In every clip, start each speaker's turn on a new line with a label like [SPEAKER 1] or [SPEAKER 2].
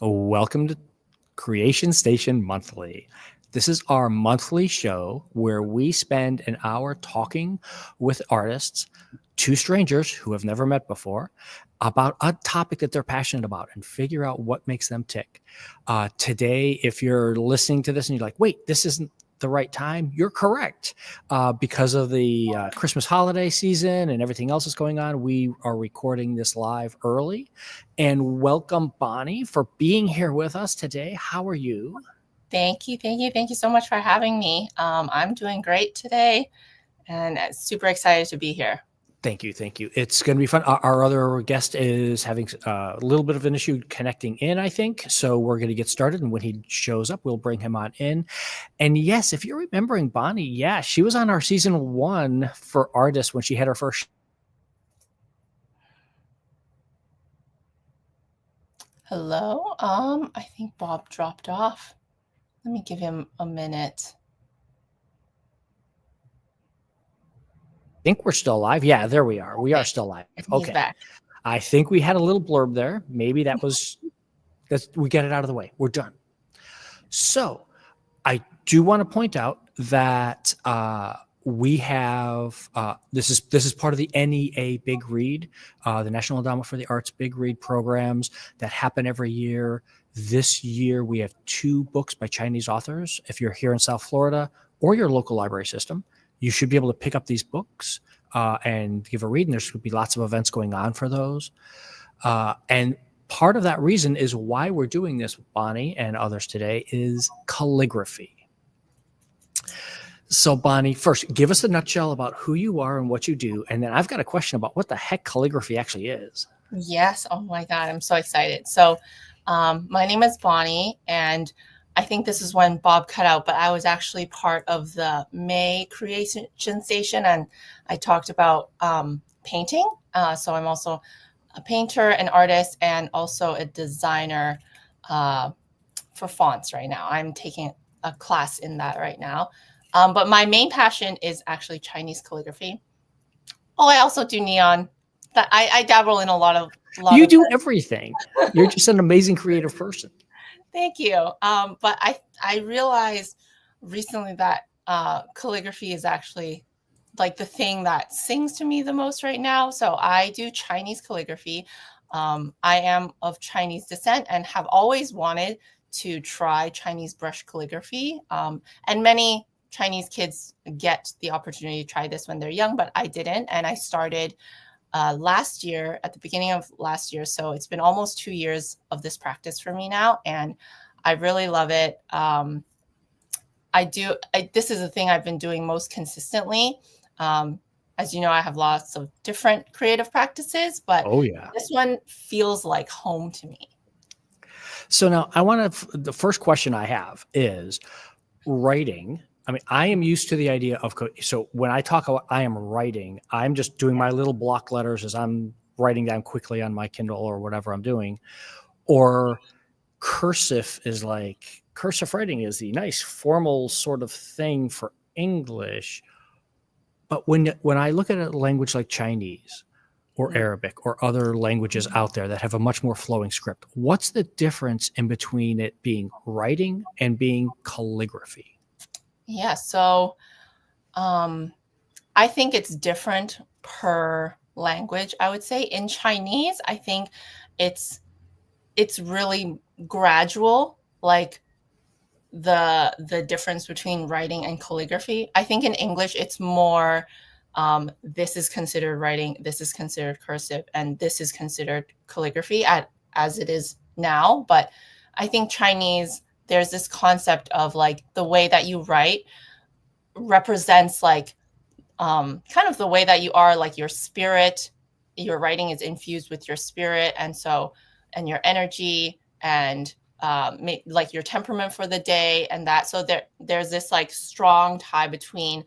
[SPEAKER 1] Welcome to Creation Station Monthly. This is our monthly show where we spend an hour talking with artists, two strangers who have never met before, about a topic that they're passionate about and figure out what makes them tick. Today, if you're listening to this and you're like, wait, this isn't the right time, you're correct. Because of the Christmas holiday season and everything else that's going on, we are recording this live early. And welcome, Bonnie, for being here with us today. How are you?
[SPEAKER 2] Thank you so much for having me. I'm doing great today and super excited to be here.
[SPEAKER 1] Thank you. It's going to be fun. Our other guest is having a little bit of an issue connecting in, I think. So we're going to get started. And when he shows up, we'll bring him on in. And yes, if you're remembering Bonnie, yeah, she was on our season 1 for artists when she had her first.
[SPEAKER 2] Hello. I think Bob dropped off. Let me give him a minute.
[SPEAKER 1] I think we're still live. Yeah, there we are. We are still live.
[SPEAKER 2] He's back.
[SPEAKER 1] I think we had a little blurb there. Maybe we got it out of the way. We're done. So I do want to point out that we have this is part of the NEA Big Read, the National Endowment for the Arts Big Read programs that happen every year. This year we have 2 books by Chinese authors. If you're here in South Florida or your local library system, you should be able to pick up these books and give a read. And there's going to be lots of events going on for those. And part of that reason is why we're doing this with Bonnie and others today is calligraphy. So Bonnie, first, give us a nutshell about who you are and what you do. And then I've got a question about what the heck calligraphy actually is.
[SPEAKER 2] Yes. Oh my God. I'm so excited. So my name is Bonnie, and I think this is when Bob cut out, but I was actually part of the May Creation Station, and I talked about painting. So I'm also a painter, an artist, and also a designer for fonts right now. I'm taking a class in that right now. But my main passion is actually Chinese calligraphy. Oh, I also do neon. I dabble in a lot of.
[SPEAKER 1] You do everything. You're just an amazing creative person.
[SPEAKER 2] Thank you. But I realized recently that calligraphy is actually like the thing that sings to me the most right now. So I do Chinese calligraphy. I am of Chinese descent and have always wanted to try Chinese brush calligraphy. And many Chinese kids get the opportunity to try this when they're young, but I didn't. And I started last year, at the beginning of last year. So it's been almost 2 years of this practice for me now, and I really love it. This is the thing I've been doing most consistently. As you know, I have lots of different creative practices, but this one feels like home to me.
[SPEAKER 1] So now the first question I have is writing. I mean, I am used to the idea of, so when I talk about I am writing, I'm just doing my little block letters as I'm writing down quickly on my Kindle or whatever I'm doing. Or cursive writing is the nice formal sort of thing for English. But when I look at a language like Chinese or Arabic or other languages out there that have a much more flowing script, what's the difference in between it being writing and being calligraphy?
[SPEAKER 2] Yeah, so I think it's different per language. I would say in Chinese, I think it's really gradual, like the difference between writing and calligraphy. I think in English, it's more this is considered writing, this is considered cursive, and this is considered calligraphy as it is now. But I think Chinese, there's this concept of like the way that you write represents like kind of the way that you are, like your spirit. Your writing is infused with your spirit, and your energy, and like your temperament for the day, and that. So there's this like strong tie between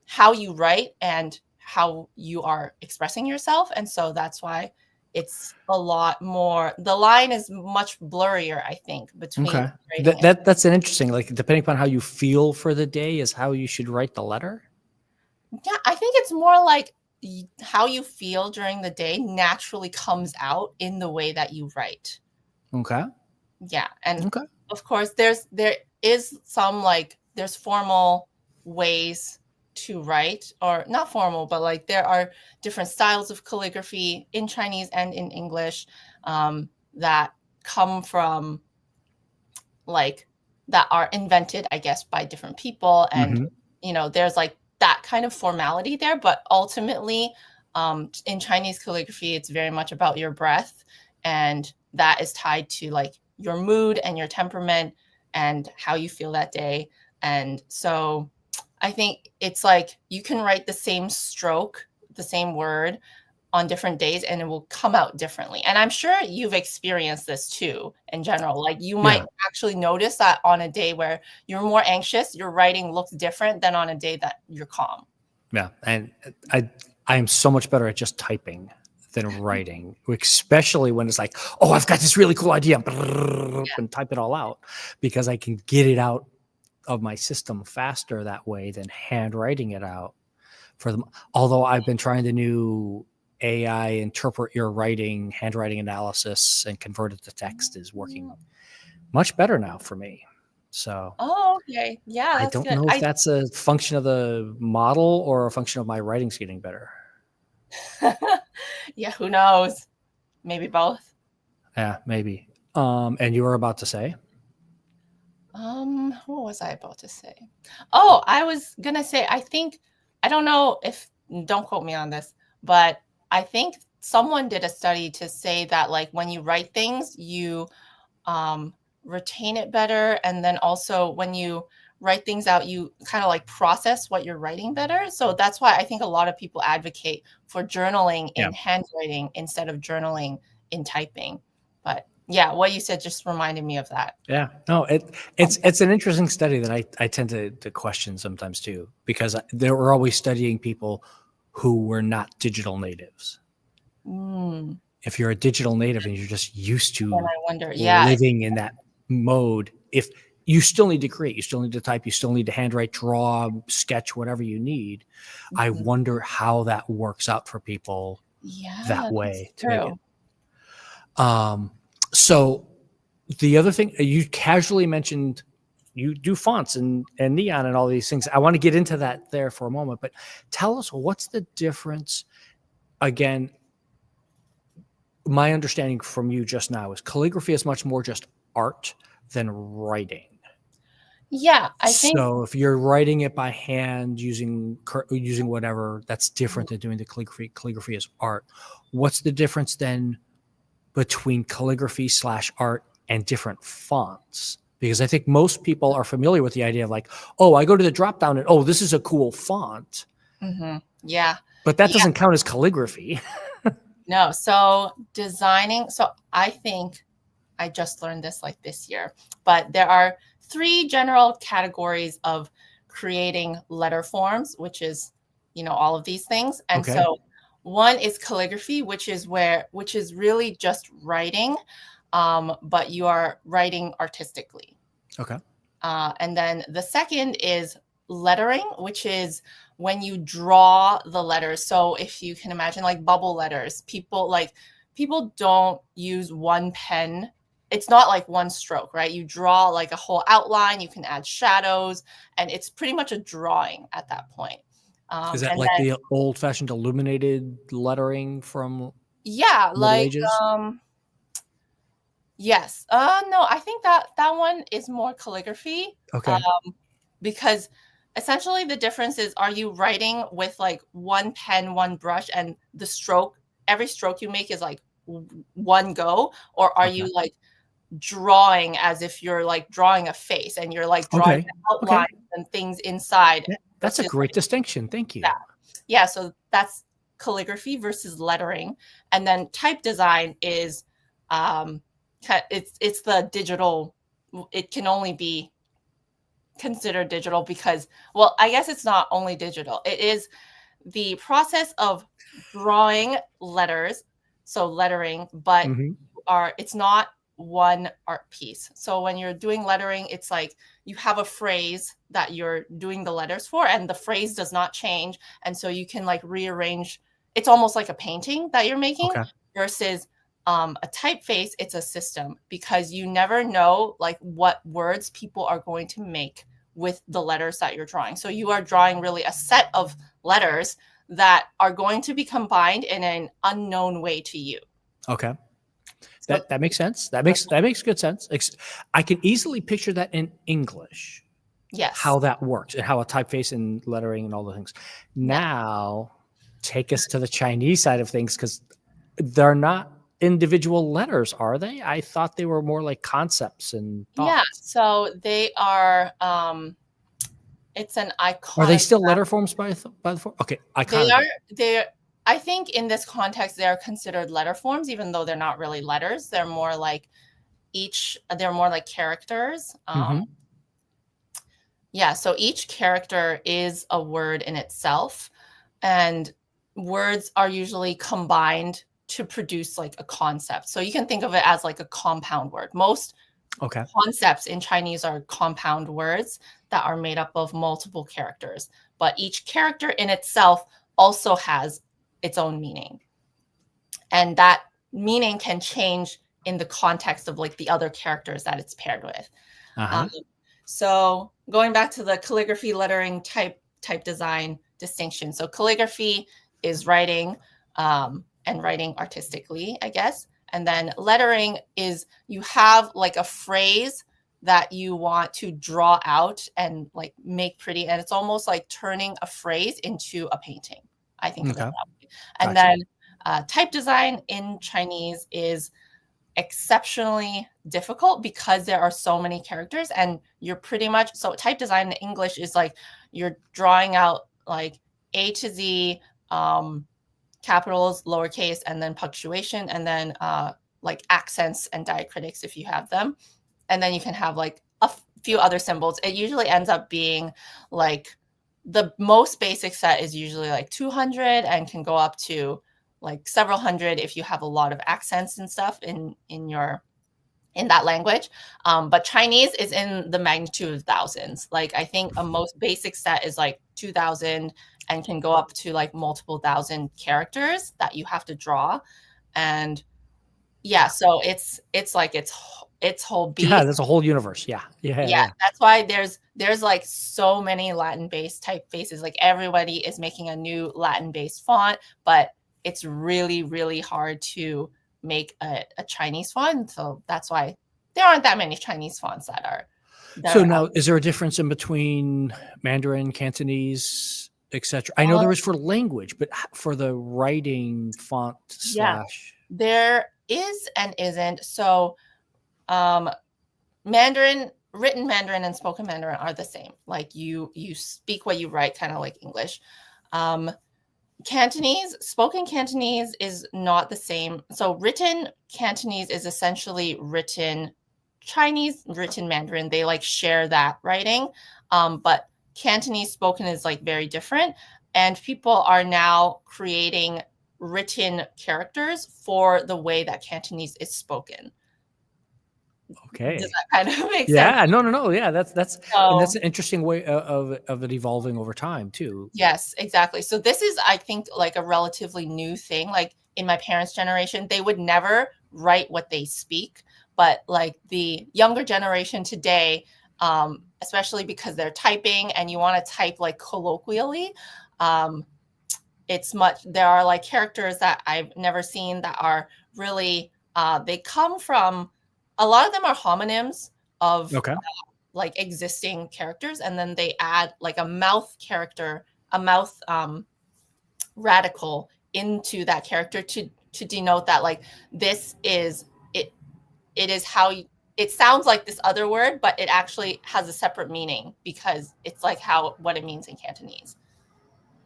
[SPEAKER 2] how you write and how you are expressing yourself, and so that's why it's a lot more. The line is much blurrier, I think, between.
[SPEAKER 1] That's an interesting. Like depending upon how you feel for the day is how you should write the letter.
[SPEAKER 2] Yeah, I think it's more like how you feel during the day naturally comes out in the way that you write.
[SPEAKER 1] Okay.
[SPEAKER 2] Yeah, and
[SPEAKER 1] Okay.
[SPEAKER 2] of course there is some like there's formal ways to write, or not formal, but like there are different styles of calligraphy in Chinese and in English that come from like that are invented, I guess, by different people. And
[SPEAKER 1] Hmm.
[SPEAKER 2] there's like that kind of formality there, but ultimately in Chinese calligraphy it's very much about your breath, and that is tied to like your mood and your temperament and how you feel that day. And so I think it's like you can write the same stroke, the same word on different days, and it will come out differently. And I'm sure you've experienced this too in general. Like you might
[SPEAKER 1] Yeah.
[SPEAKER 2] actually notice that on a day where you're more anxious, your writing looks different than on a day that you're calm.
[SPEAKER 1] Yeah. And I am so much better at just typing than writing, especially when it's like, oh, I've got this really cool idea, and type it all out, because I can get it out of my system faster that way than handwriting it out for them. Although I've been trying the new AI interpret your writing, handwriting analysis, and convert it to text is working much better now for me. So
[SPEAKER 2] Oh, okay. Yeah,
[SPEAKER 1] I
[SPEAKER 2] that's
[SPEAKER 1] don't
[SPEAKER 2] good.
[SPEAKER 1] know if that's a function of the model or a function of my writing's getting better.
[SPEAKER 2] Yeah, who knows? Maybe both.
[SPEAKER 1] Yeah, maybe. And you were about to say?
[SPEAKER 2] What was I about to say? Oh, I was gonna say, I don't know if, don't quote me on this, but I think someone did a study to say that like when you write things, you um, retain it better. And then also when you write things out, you kind of like process what you're writing better. So that's why I think a lot of people advocate for journaling
[SPEAKER 1] Yeah.
[SPEAKER 2] in handwriting instead of journaling in typing. But yeah, what you said just reminded me of that.
[SPEAKER 1] Yeah. No, it's an interesting study that I tend to question sometimes too, because they were always studying people who were not digital natives.
[SPEAKER 2] Mm.
[SPEAKER 1] If you're a digital native and you're just used
[SPEAKER 2] Then
[SPEAKER 1] to
[SPEAKER 2] I wonder, yeah.
[SPEAKER 1] living in that mode, if you still need to create, you still need to type, you still need to handwrite, draw, sketch, whatever you need. I
[SPEAKER 2] Mhm.
[SPEAKER 1] wonder how that works out for people
[SPEAKER 2] Yeah,
[SPEAKER 1] that
[SPEAKER 2] that's
[SPEAKER 1] way to make it.
[SPEAKER 2] true.
[SPEAKER 1] So the other thing you casually mentioned, you do fonts and neon and all these things. I want to get into that there for a moment, but tell us, what's the difference? Again, my understanding from you just now is calligraphy is much more just art than writing.
[SPEAKER 2] Yeah, I think
[SPEAKER 1] So if you're writing it by hand using whatever, that's different than doing the calligraphy. Calligraphy is art. What's the difference then between calligraphy / art and different fonts? Because I think most people are familiar with the idea of like, oh, I go to the drop down and, oh, this is a cool font,
[SPEAKER 2] yeah.
[SPEAKER 1] but that
[SPEAKER 2] Yeah,
[SPEAKER 1] doesn't count as calligraphy.
[SPEAKER 2] no. So designing, so I think I just learned this like this year, but there are three general categories of creating letter forms, which is, all of these things. And
[SPEAKER 1] Okay.
[SPEAKER 2] so one is calligraphy, which is really just writing, but you are writing artistically.
[SPEAKER 1] Okay.
[SPEAKER 2] And then the second is lettering, which is when you draw the letters. So if you can imagine like bubble letters, people don't use one pen. It's not like one stroke, right? You draw like a whole outline, you can add shadows, and it's pretty much a drawing at that point.
[SPEAKER 1] Is that
[SPEAKER 2] And
[SPEAKER 1] like
[SPEAKER 2] then,
[SPEAKER 1] the old fashioned illuminated lettering from
[SPEAKER 2] yeah,
[SPEAKER 1] Middle
[SPEAKER 2] like,
[SPEAKER 1] Ages?
[SPEAKER 2] yes. No, I think that one is more calligraphy.
[SPEAKER 1] Okay.
[SPEAKER 2] Because essentially the difference is, are you writing with like one pen, one brush, and every stroke you make is like one go, or are
[SPEAKER 1] Okay.
[SPEAKER 2] you like drawing as if you're like drawing a face and you're like drawing
[SPEAKER 1] Okay.
[SPEAKER 2] the
[SPEAKER 1] Okay.
[SPEAKER 2] outlines and things inside
[SPEAKER 1] That's a
[SPEAKER 2] versus
[SPEAKER 1] great
[SPEAKER 2] like
[SPEAKER 1] distinction. Thank
[SPEAKER 2] that?
[SPEAKER 1] you.
[SPEAKER 2] Yeah, so that's calligraphy versus lettering. And then type design is um it's the digital. It can only be considered digital because, well, I guess it's not only digital. It is the process of drawing letters, so lettering, but
[SPEAKER 1] Hmm.
[SPEAKER 2] it's not one art piece. So when you're doing lettering, it's like you have a phrase that you're doing the letters for, and the phrase does not change. And so you can like rearrange. It's almost like a painting that you're making
[SPEAKER 1] Okay.
[SPEAKER 2] versus a typeface, it's a system, because you never know like what words people are going to make with the letters that you're drawing. So you are drawing really a set of letters that are going to be combined in an unknown way to you.
[SPEAKER 1] Okay.
[SPEAKER 2] So
[SPEAKER 1] That makes sense. That makes good sense. I can easily picture that in English,
[SPEAKER 2] yes.
[SPEAKER 1] how that works and how a typeface and lettering and all the things. Now, take us to the Chinese side of things, because they're not individual letters, are they? I thought they were more like concepts and thoughts.
[SPEAKER 2] Yeah, so they are it's an iconic.
[SPEAKER 1] Are they still letter forms by the form? Okay, iconic.
[SPEAKER 2] They're I think in this context they are considered letter forms, even though they're not really letters. They're more like characters. Yeah, so each character is a word in itself, and words are usually combined to produce like a concept. So you can think of it as like a compound word. Most concepts in Chinese are compound words that are made up of multiple characters, but each character in itself also has its own meaning. And that meaning can change in the context of like the other characters that it's paired with. So going back to the calligraphy, lettering, type design distinction. So calligraphy is writing and writing artistically, I guess. And then lettering is you have like a phrase that you want to draw out and like make pretty. And it's almost like turning a phrase into a painting, I think. Of it that way. And then type design in Chinese is exceptionally difficult because there are so many characters, and you're pretty much, so type design in English is like you're drawing out like A to Z, capitals, lowercase, and then punctuation, and then like accents and diacritics if you have them. And then you can have like a few other symbols. It usually ends up being like the most basic set is usually like 200 and can go up to like several hundred if you have a lot of accents and stuff in that language. But Chinese is in the magnitude of thousands. Like I think a most basic set is like 2,000 and can go up to like multiple thousand characters that you have to draw. And yeah, so it's like its whole beast.
[SPEAKER 1] Yeah, there's a whole universe. Yeah.
[SPEAKER 2] That's why there's like so many Latin-based typefaces. Like everybody is making a new Latin-based font, but it's really, really hard to make a Chinese font. So that's why there aren't that many Chinese fonts that are.
[SPEAKER 1] So now, is there a difference in between Mandarin, Cantonese, etc.? I know there is for language, but for the writing font slash.
[SPEAKER 2] There is and isn't. So Mandarin, written Mandarin and spoken Mandarin are the same. Like you speak what you write, kind of like English. Cantonese, spoken Cantonese is not the same. So written Cantonese is essentially written Chinese, written Mandarin. They like share that writing. But Cantonese spoken is like very different. And people are now creating written characters for the way that Cantonese is spoken.
[SPEAKER 1] Okay.
[SPEAKER 2] Does that kind of make sense?
[SPEAKER 1] Yeah, no. Yeah, that's an interesting way of it evolving over time too.
[SPEAKER 2] Yes, exactly. So this is, I think, like a relatively new thing. Like in my parents' generation, they would never write what they speak, but like the younger generation today, especially because they're typing and you want to type like colloquially, there are like characters that I've never seen that are really, they come from, a lot of them are homonyms of like existing characters, and then they add like a mouth character, a mouth radical into that character to denote that like this is it. It is how it sounds like this other word, but it actually has a separate meaning because it's like what it means in Cantonese.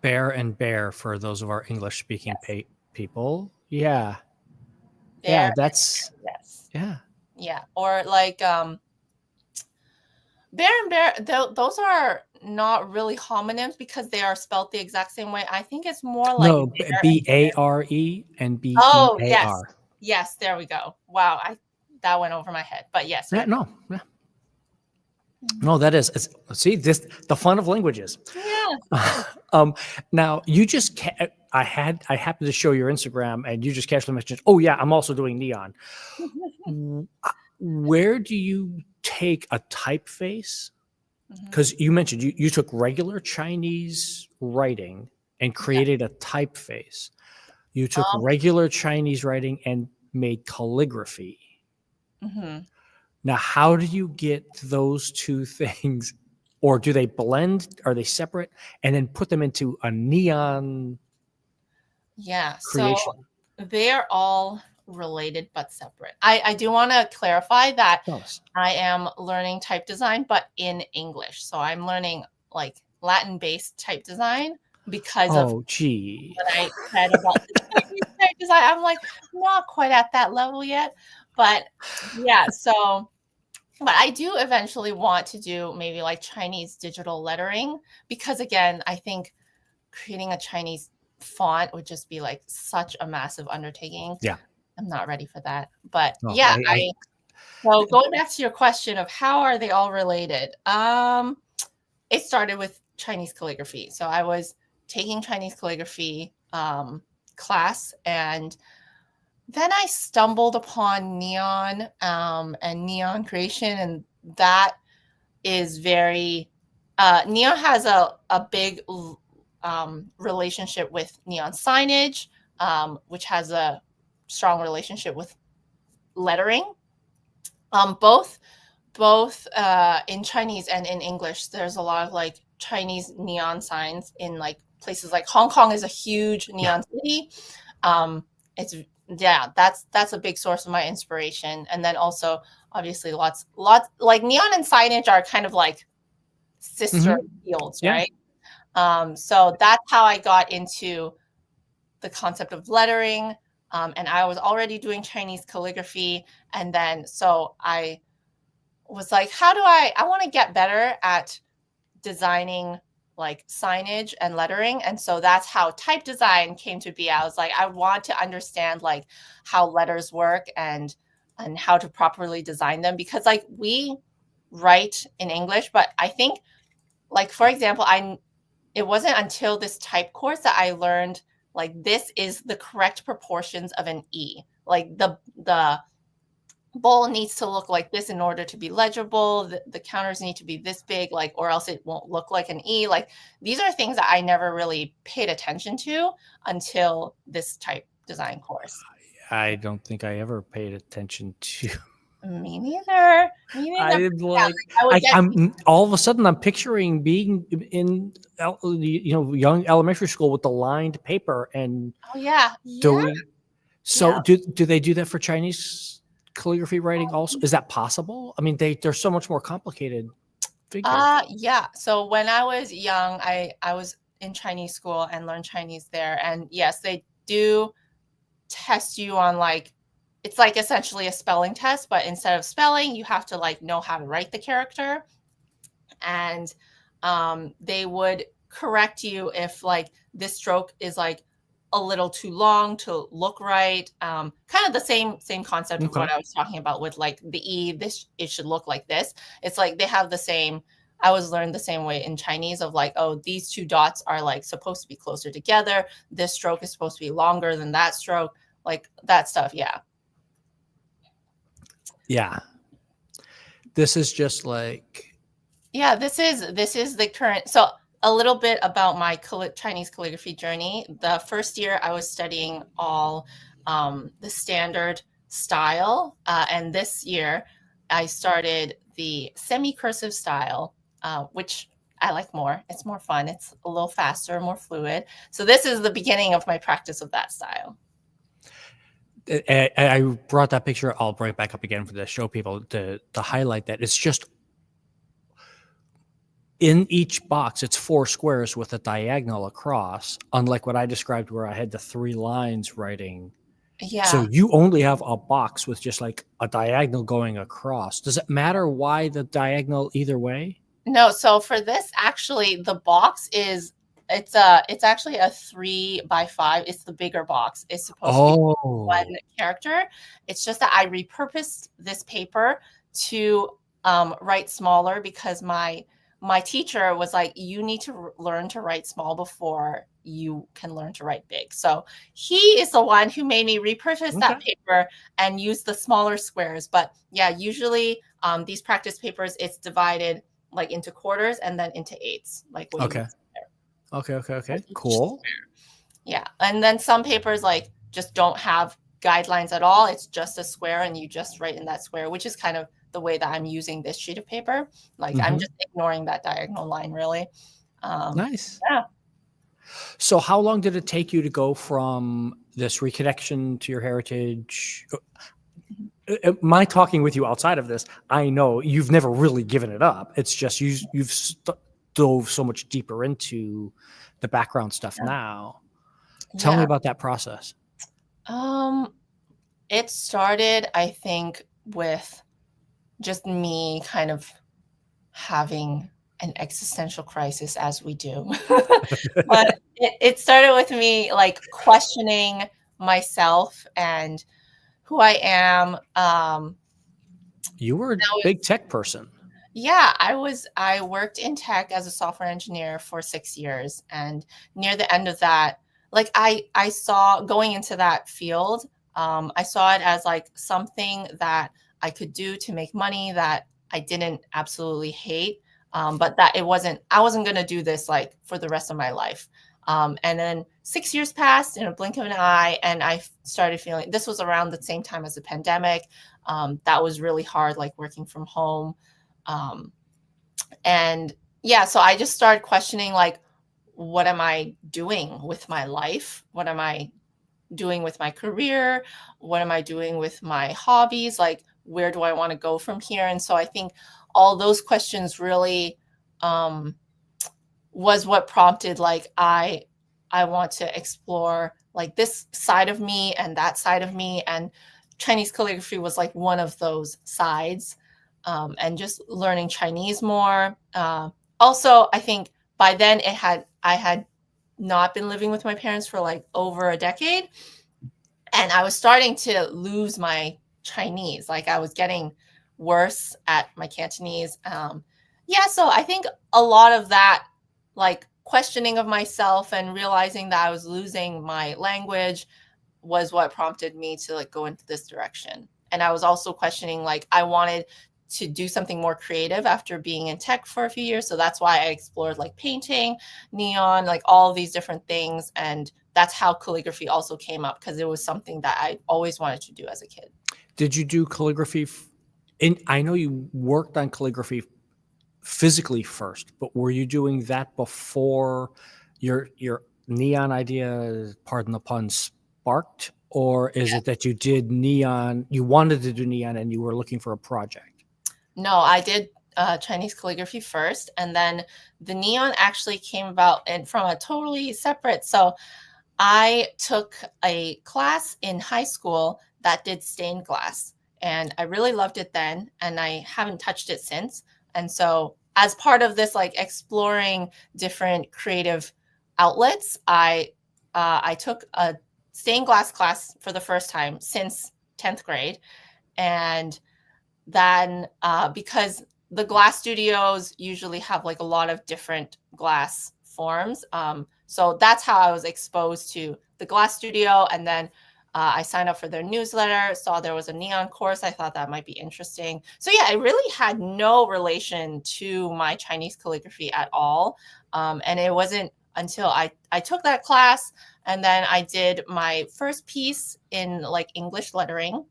[SPEAKER 1] Bear and bear for those of our English speaking people. Yeah.
[SPEAKER 2] Bear
[SPEAKER 1] that's
[SPEAKER 2] yeah. Or like bear and bear, those are not really homonyms because they are spelled the exact same way. I think it's more like
[SPEAKER 1] BARE and BEAR.
[SPEAKER 2] Yes, there we go. Wow, that went over my head. But yes.
[SPEAKER 1] No, that is. See, the fun of languages.
[SPEAKER 2] Yeah.
[SPEAKER 1] Now you just I happened to show your Instagram, and you just casually mentioned, "Oh yeah, I'm also doing neon." Where do you take a typeface? Because you mentioned you took regular Chinese writing and
[SPEAKER 2] Yeah.
[SPEAKER 1] created a typeface. You took
[SPEAKER 2] Um,
[SPEAKER 1] regular Chinese writing and made calligraphy.
[SPEAKER 2] mhm.
[SPEAKER 1] Now, how do you get those two things, or do they blend? Are they separate? And then put them into a neon
[SPEAKER 2] Yeah. So
[SPEAKER 1] creation?
[SPEAKER 2] they're all related but separate. I do want to clarify that
[SPEAKER 1] Tell us.
[SPEAKER 2] I am learning type design, but in English. So I'm learning like Latin based type design because of
[SPEAKER 1] Oh, gee.
[SPEAKER 2] what I said about the Chinese type design. I'm like, not quite at that level yet. But yeah, so, but I do eventually want to do maybe like Chinese digital lettering because, again, I think creating a Chinese font would just be like such a massive undertaking.
[SPEAKER 1] Yeah.
[SPEAKER 2] I'm not ready for that. But
[SPEAKER 1] No,
[SPEAKER 2] yeah, so going back to your question of how are they all related? It started with Chinese calligraphy. So I was taking Chinese calligraphy class, and then I stumbled upon neon and neon creation, and that is very neon has a big relationship with neon signage, which has a strong relationship with lettering. Both in Chinese and in English, there's a lot of like Chinese neon signs in like places like Hong Kong is a huge
[SPEAKER 1] yeah.
[SPEAKER 2] neon city. It's yeah, that's a big source of my inspiration. And then also obviously lots like neon and signage are kind of like sister fields,
[SPEAKER 1] Yeah.
[SPEAKER 2] right? So that's how I got into the concept of lettering. And I was already doing Chinese calligraphy. And then so I was like, how do I want to get better at designing like signage and lettering. And so that's how type design came to be. I was like, I want to understand like how letters work and how to properly design them because like we write in English, but I think like for example, it wasn't until this type course that I learned like this is the correct proportions of an E. Like the bowl needs to look like this in order to be legible. The counters need to be this big, like, or else it won't look like an E. Like, these are things that I never really paid attention to until this type design course.
[SPEAKER 1] I don't think I ever paid attention to.
[SPEAKER 2] Me neither. Me
[SPEAKER 1] I
[SPEAKER 2] neither.
[SPEAKER 1] did
[SPEAKER 2] Yeah,
[SPEAKER 1] like
[SPEAKER 2] I would get.
[SPEAKER 1] I'm all of a sudden I'm picturing being in young elementary school with the lined paper and
[SPEAKER 2] Oh yeah, yeah,
[SPEAKER 1] doing. So
[SPEAKER 2] yeah.
[SPEAKER 1] do they do that for Chinese calligraphy writing also? Is that possible? I mean, they're so much more complicated figures.
[SPEAKER 2] Yeah. So when I was young, I was in Chinese school and learned Chinese there, and yes, they do test you on like it's like essentially a spelling test, but instead of spelling, you have to like know how to write the character. And they would correct you if like this stroke is like a little too long to look right. Kind of the same concept of
[SPEAKER 1] Okay.
[SPEAKER 2] what I was talking about with like the E, this it should look like this. It's like they have the same I was learned the same way in Chinese of like, oh, these two dots are like supposed to be closer together. This stroke is supposed to be longer than that stroke, like that stuff. Yeah.
[SPEAKER 1] Yeah. This is just like
[SPEAKER 2] Yeah, this is the current. So a little bit about my Chinese calligraphy journey. The first year I was studying all the standard style, and this year I started the semi-cursive style, which I like more. It's more fun. It's a little faster, more fluid. So this is the beginning of my practice of that style.
[SPEAKER 1] I brought that picture. I'll bring it back up again for to show people to highlight that it's just in each box. It's 4 squares with a diagonal across, unlike what I described where I had the 3 lines writing. So
[SPEAKER 2] Yeah.
[SPEAKER 1] you only have a box with just like a diagonal going across. Does it matter why the diagonal either way?
[SPEAKER 2] No, so for this, actually, the box is it's actually a 3 by 5. It's the bigger box. It's supposed to be one
[SPEAKER 1] Oh,
[SPEAKER 2] character. It's just that I repurposed this paper to write smaller because my teacher was like, you need to learn to write small before you can learn to write big. So he is the one who made me repurchase that paper and use the smaller squares. But yeah, usually these practice papers, it's divided like into quarters and then into eighths, like what you would see there.
[SPEAKER 1] Okay. Cool.
[SPEAKER 2] Yeah. And then some papers like just don't have guidelines at all. It's just a square and you just write in that square, which is kind of the way that I'm using this sheet of paper. Like I'm just ignoring that diagonal line, really.
[SPEAKER 1] Nice.
[SPEAKER 2] Yeah.
[SPEAKER 1] So how long did it take you to go from this reconnection to your heritage? My talking with you outside of this, I know you've never really given it up. It's just you've dove so much deeper into the background stuff now. Tell me about that process.
[SPEAKER 2] It started, I think, with just me kind of having an existential crisis, as we do. But it started with me like questioning myself and who I am.
[SPEAKER 1] You were a big tech person.
[SPEAKER 2] Yeah, I worked in tech as a software engineer for 6 years. And near the end of that, like I saw going into that field, I saw it as like something that I could do to make money that I didn't absolutely hate. But that I wasn't going to do this like for the rest of my life. And then 6 years passed in a blink of an eye. And I started feeling, this was around the same time as the pandemic. That was really hard, like working from home. And yeah, so I just started questioning, like, what am I doing with my life? What am I doing with my career? What am I doing with my hobbies? Like, where do I want to go from here? And so I think all those questions really was what prompted, like, I want to explore like this side of me and that side of me. And Chinese calligraphy was like one of those sides. And just learning Chinese more. Also, I think by then I had not been living with my parents for like over a decade. And I was starting to lose my Chinese. Like I was getting worse at my Cantonese. Yeah, so I think a lot of that, like questioning of myself and realizing that I was losing my language was what prompted me to like go into this direction. And I was also questioning, like, I wanted to do something more creative after being in tech for a few years. So that's why I explored like painting, neon, like all these different things. And that's how calligraphy also came up, because it was something that I always wanted to do as a kid.
[SPEAKER 1] Did you do calligraphy? I know you worked on calligraphy physically first, but were you doing that before your neon idea, pardon the pun, sparked? Or is it that you did neon, you wanted to do neon and you were looking for a project?
[SPEAKER 2] No, I did Chinese calligraphy first, and then the neon actually came about and from a totally separate. So I took a class in high school that did stained glass, and I really loved it then, and I haven't touched it since. And so as part of this, like exploring different creative outlets, I took a stained glass class for the first time since 10th grade. And then because the glass studios usually have like a lot of different glass forms. So that's how I was exposed to the glass studio. And then I signed up for their newsletter, saw there was a neon course. I thought that might be interesting. So yeah, it really had no relation to my Chinese calligraphy at all. And it wasn't until I took that class and then I did my first piece in like English lettering.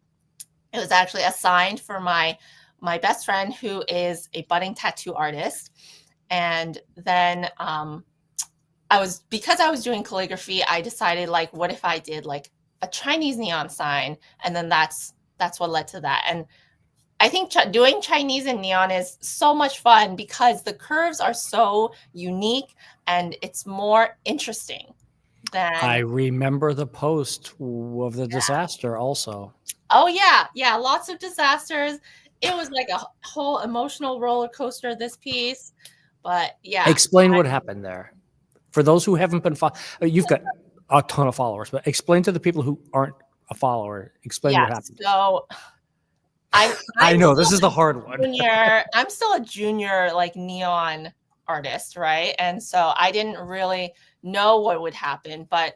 [SPEAKER 2] It was actually assigned for my best friend, who is a budding tattoo artist. And then because I was doing calligraphy, I decided, like, what if I did like a Chinese neon sign? And then that's what led to that. And I think doing Chinese and neon is so much fun because the curves are so unique and it's more interesting than.
[SPEAKER 1] I remember the post of the disaster also.
[SPEAKER 2] Oh yeah, lots of disasters. It was like a whole emotional roller coaster, this piece. But yeah.
[SPEAKER 1] Explain what happened there. For those who haven't been you've got a ton of followers, but explain to the people who aren't a follower, explain what happened.
[SPEAKER 2] So
[SPEAKER 1] I know this is the hard one.
[SPEAKER 2] I'm still a junior like neon artist, right? And so I didn't really know what would happen, but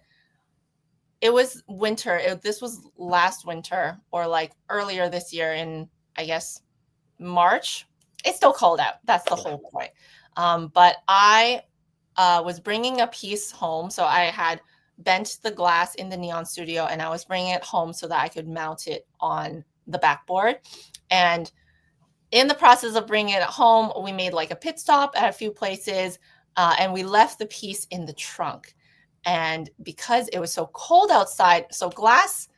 [SPEAKER 2] it was winter. This was last winter or like earlier this year in, I guess, March. It's still cold out. That's the whole point. But I was bringing a piece home. So I had bent the glass in the Neon studio and I was bringing it home so that I could mount it on the backboard. And in the process of bringing it home, we made like a pit stop at a few places and we left the piece in the trunk. And because it was so cold outside, so glass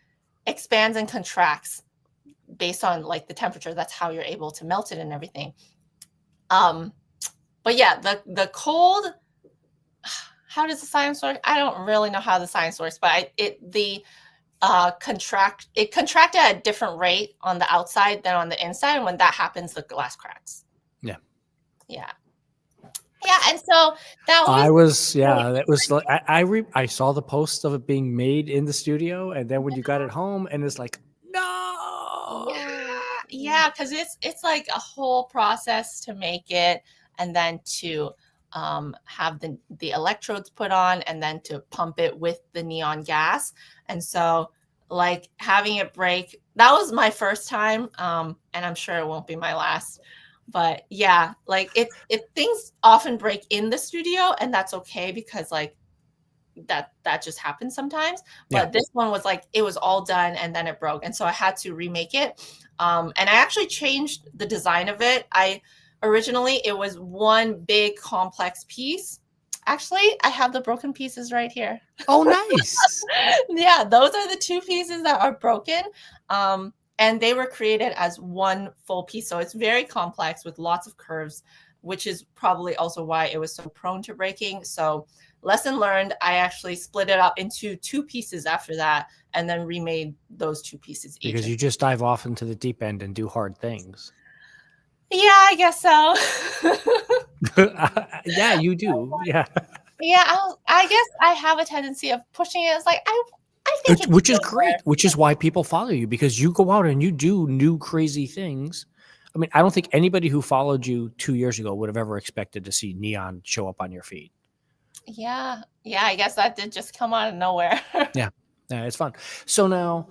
[SPEAKER 2] expands and contracts based on like the temperature. That's how you're able to melt it and everything. But yeah, the cold, how does the science work? I don't really know how the science works, but it contracted at a different rate on the outside than on the inside. And when that happens, the glass cracks.
[SPEAKER 1] Yeah.
[SPEAKER 2] Yeah. Yeah. And so that was
[SPEAKER 1] that was like, I saw the post of it being made in the studio. And then when you got it home and it's like, no.
[SPEAKER 2] Yeah. Cause it's like a whole process to make it and then to have the electrodes put on and then to pump it with the neon gas. And so like having it break, that was my first time. And I'm sure it won't be my last. But yeah, like it things often break in the studio and that's okay because like that just happens sometimes. But this one was like it was all done and then it broke. And so I had to remake it. And I actually changed the design of it. Originally it was one big complex piece. Actually, I have the broken pieces right here.
[SPEAKER 1] Oh, nice.
[SPEAKER 2] Yeah, those are the two pieces that are broken. And they were created as one full piece. So it's very complex with lots of curves, which is probably also why it was so prone to breaking. So lesson learned, I actually split it up into two pieces after that and then remade those two pieces each.
[SPEAKER 1] Because you just dive off into the deep end and do hard things.
[SPEAKER 2] Yeah, I guess so.
[SPEAKER 1] Yeah, you do. Yeah.
[SPEAKER 2] Yeah, I guess I have a tendency of pushing it. It's like I think
[SPEAKER 1] Which is great, which is why people follow you because you go out and you do new crazy things. I mean, I don't think anybody who followed you 2 years ago would have ever expected to see neon show up on your feed.
[SPEAKER 2] Yeah, I guess that did just come out of nowhere.
[SPEAKER 1] Yeah, it's fun. So now,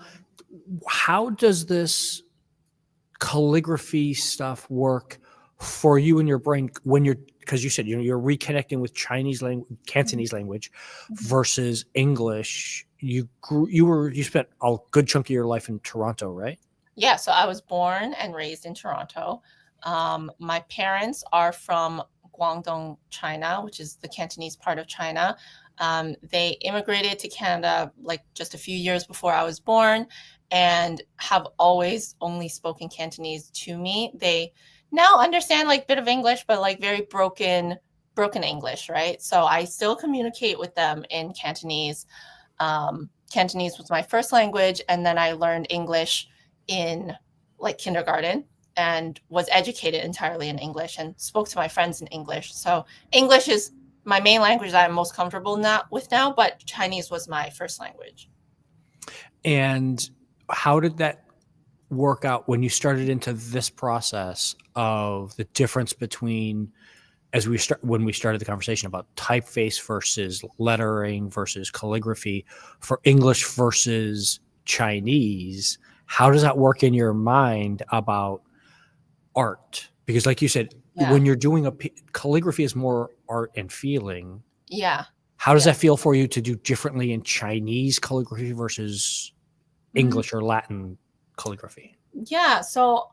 [SPEAKER 1] how does this calligraphy stuff work for you in your brain when you're, because you said you're reconnecting with Chinese language, Cantonese language versus English. You spent a good chunk of your life in Toronto, right?
[SPEAKER 2] Yeah, so I was born and raised in Toronto. My parents are from Guangdong, China, which is the Cantonese part of China. They immigrated to Canada like just a few years before I was born and have always only spoken Cantonese to me. They now understand like a bit of English, but like very broken English, right? So I still communicate with them in Cantonese. Cantonese was my first language, and then I learned English in like kindergarten and was educated entirely in English and spoke to my friends in English. So English is my main language that I'm most comfortable with now, but Chinese was my first language.
[SPEAKER 1] And how did that work out when you started into this process of the difference between, when we started the conversation about typeface versus lettering versus calligraphy for English versus Chinese? How does that work in your mind about art? Because like you said, when you're doing calligraphy is more art and feeling.
[SPEAKER 2] Yeah.
[SPEAKER 1] How does that feel for you to do differently in Chinese calligraphy versus English or Latin calligraphy?
[SPEAKER 2] Yeah. So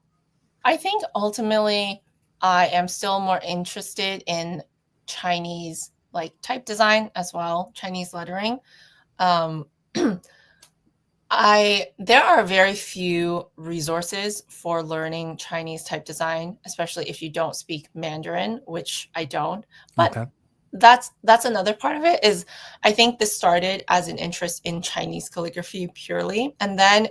[SPEAKER 2] I think ultimately I am still more interested in Chinese like type design as well, Chinese lettering. There are very few resources for learning Chinese type design, especially if you don't speak Mandarin, which I don't. But that's another part of it. Is I think this started as an interest in Chinese calligraphy purely, and then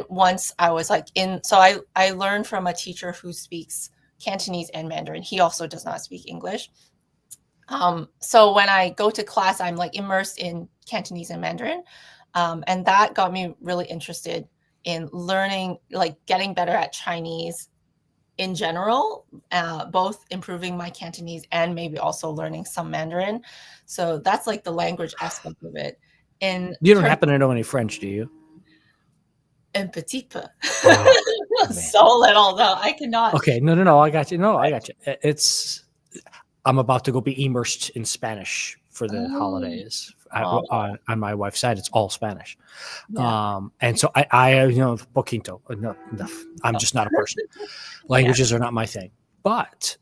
[SPEAKER 2] once I was like so I learned from a teacher who speaks Cantonese and Mandarin. He also does not speak English. So when I go to class, I'm like immersed in Cantonese and Mandarin. And that got me really interested in learning, like getting better at Chinese in general, both improving my Cantonese and maybe also learning some Mandarin. So that's like the language aspect of it. In
[SPEAKER 1] You don't
[SPEAKER 2] terms
[SPEAKER 1] happen to know any French, do you?
[SPEAKER 2] un petit peu.
[SPEAKER 1] Oh, man.
[SPEAKER 2] So little though. I cannot.
[SPEAKER 1] Okay. No. I got you. No, I got you. I'm about to go be immersed in Spanish for the
[SPEAKER 2] Mm.
[SPEAKER 1] holidays.
[SPEAKER 2] Oh,
[SPEAKER 1] On my wife's side, it's all Spanish.
[SPEAKER 2] yeah.
[SPEAKER 1] And so poquito. No, I'm just not a person.
[SPEAKER 2] Yeah.
[SPEAKER 1] Languages are not my thing. But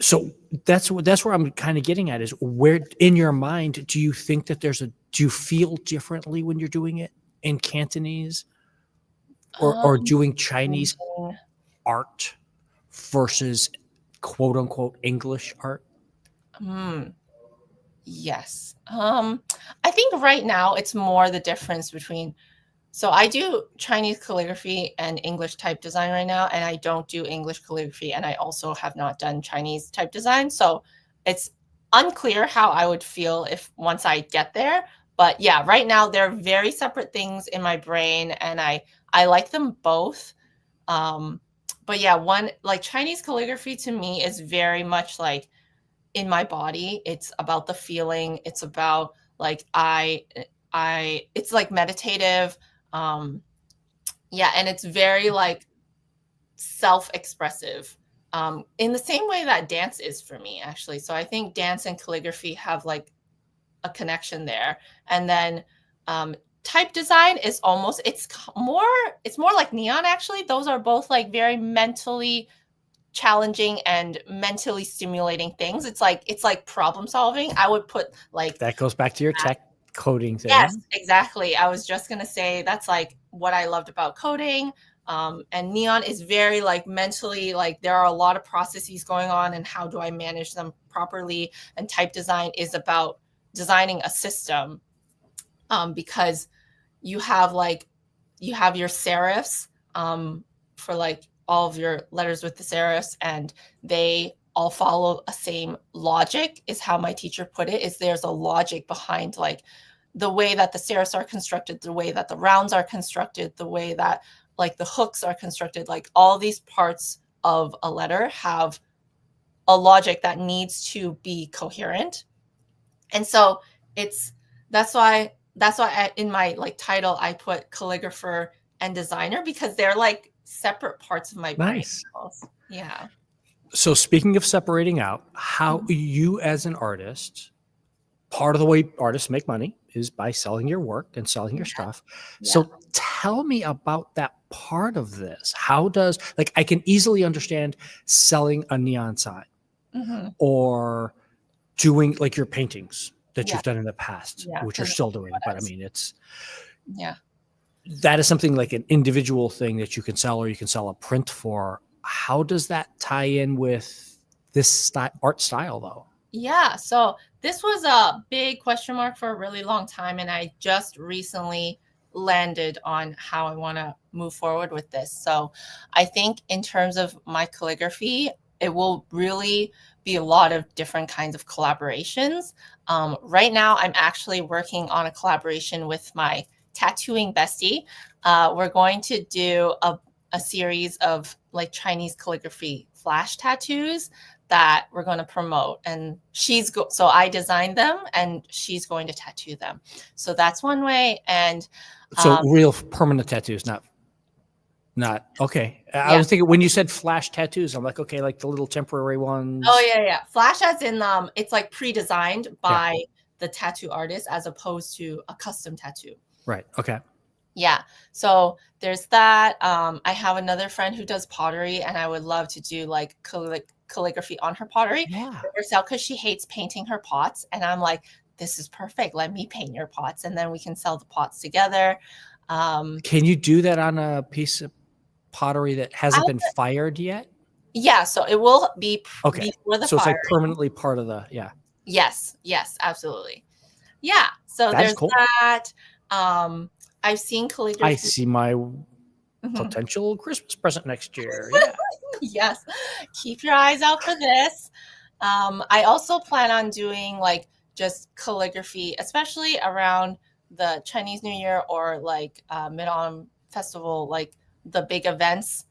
[SPEAKER 1] so that's where I'm kind of getting at is where in your mind do you think that do you feel differently when you're doing it in Cantonese or doing Chinese
[SPEAKER 2] Thinking,
[SPEAKER 1] art versus quote unquote English art?
[SPEAKER 2] hmm. Yes. I think right now it's more the difference between, so I do Chinese calligraphy and English type design right now, and I don't do English calligraphy, and I also have not done Chinese type design. So it's unclear how I would feel if once I get there. But yeah, right now they're very separate things in my brain, and I like them both. Um, but yeah, one like Chinese calligraphy to me is very much like in my body. It's about the feeling. It's about like it's like meditative. Um yeah, and it's very like self-expressive. In the same way that dance is for me actually. So I think dance and calligraphy have like a connection there. And then type design is almost it's more like neon actually. Those are both like very mentally challenging and mentally stimulating things. It's like problem solving. I would put like
[SPEAKER 1] That goes back to your tech coding
[SPEAKER 2] yes,
[SPEAKER 1] thing.
[SPEAKER 2] exactly. I was just gonna say that's like what I loved about coding. And neon is very like mentally like there are a lot of processes going on and how do I manage them properly? And type design is about designing a system because you have like you have your serifs for like all of your letters with the serifs, and they all follow a same logic is how my teacher put it. Is there's a logic behind like the way that the serifs are constructed, the way that the rounds are constructed, the way that like the hooks are constructed, like all these parts of a letter have a logic that needs to be coherent. And so it's that's why in my like title I put calligrapher and designer because they're like separate parts of my brain.
[SPEAKER 1] Nice.
[SPEAKER 2] Yeah.
[SPEAKER 1] So speaking of separating out, how you as an artist, part of the way artists make money is by selling your work and selling your stuff.
[SPEAKER 2] Yeah.
[SPEAKER 1] So tell me about that part of this. How does like I can easily understand selling a neon sign
[SPEAKER 2] Mm-hmm.
[SPEAKER 1] or doing like your paintings that
[SPEAKER 2] Yeah.
[SPEAKER 1] you've done in the past,
[SPEAKER 2] Yeah.
[SPEAKER 1] which you're still doing. But I mean,
[SPEAKER 2] Yeah.
[SPEAKER 1] that is something like an individual thing that you can sell or you can sell a print for. How does that tie in with this art style though?
[SPEAKER 2] Yeah. So this was a big question mark for a really long time. And I just recently landed on how I want to move forward with this. So I think in terms of my calligraphy, it will really be a lot of different kinds of collaborations. Right now, I'm actually working on a collaboration with my tattooing bestie. We're going to do a series of like Chinese calligraphy flash tattoos that we're going to promote, and so I designed them and she's going to tattoo them. So that's one way. And
[SPEAKER 1] So real permanent tattoos, not okay. I
[SPEAKER 2] yeah.
[SPEAKER 1] was thinking when you said flash tattoos, I'm like, okay, like the little temporary ones.
[SPEAKER 2] Oh yeah. Flash as in it's like pre-designed by the tattoo artist as opposed to a custom tattoo.
[SPEAKER 1] Right. Okay.
[SPEAKER 2] Yeah. So there's that. I have another friend who does pottery, and I would love to do like calligraphy on her pottery.
[SPEAKER 1] Yeah.
[SPEAKER 2] Because she hates painting her pots, and I'm like, this is perfect. Let me paint your pots, and then we can sell the pots together.
[SPEAKER 1] Can you do that on a piece of pottery that hasn't been fired yet?
[SPEAKER 2] Yeah. So it will be
[SPEAKER 1] Okay.
[SPEAKER 2] before the
[SPEAKER 1] So it's
[SPEAKER 2] fire.
[SPEAKER 1] like permanently part of the
[SPEAKER 2] Yes. Yes. Absolutely. Yeah. So
[SPEAKER 1] That's
[SPEAKER 2] there's
[SPEAKER 1] cool.
[SPEAKER 2] that. I've seen calligraphy.
[SPEAKER 1] I see my potential Christmas present next year. Yeah.
[SPEAKER 2] Yes. Keep your eyes out for this. I also plan on doing like just calligraphy, especially around the Chinese New Year or like Mid-Autumn Festival, like the big events.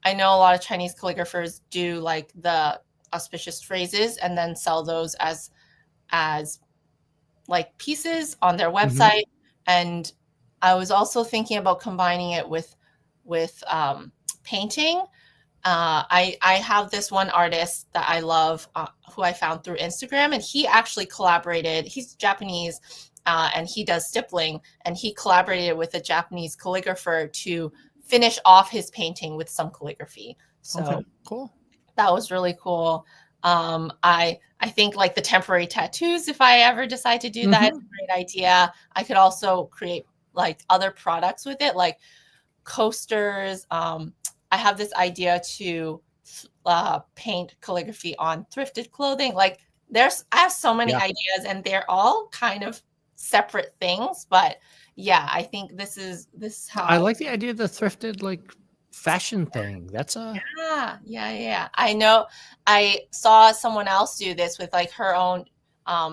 [SPEAKER 2] I know a lot of Chinese calligraphers do like the auspicious phrases and then sell those as like pieces on their website. And I was also thinking about combining it with painting. I have this one artist that I love, who I found through Instagram, and he actually collaborated. He's Japanese, and he does stippling, and he collaborated with a Japanese calligrapher to finish off his painting with some calligraphy. So
[SPEAKER 1] Okay, cool.
[SPEAKER 2] that was really cool. I think like the temporary tattoos, if I ever decide to do that, it's a great idea. I could also create like other products with it, like coasters. I have this idea to paint calligraphy on thrifted clothing. Like I have so many
[SPEAKER 1] Yeah.
[SPEAKER 2] ideas, and they're all kind of separate things. But yeah, I think this is how
[SPEAKER 1] I like the idea of the thrifted like fashion thing. That's a
[SPEAKER 2] yeah. I know I saw someone else do this with like her own.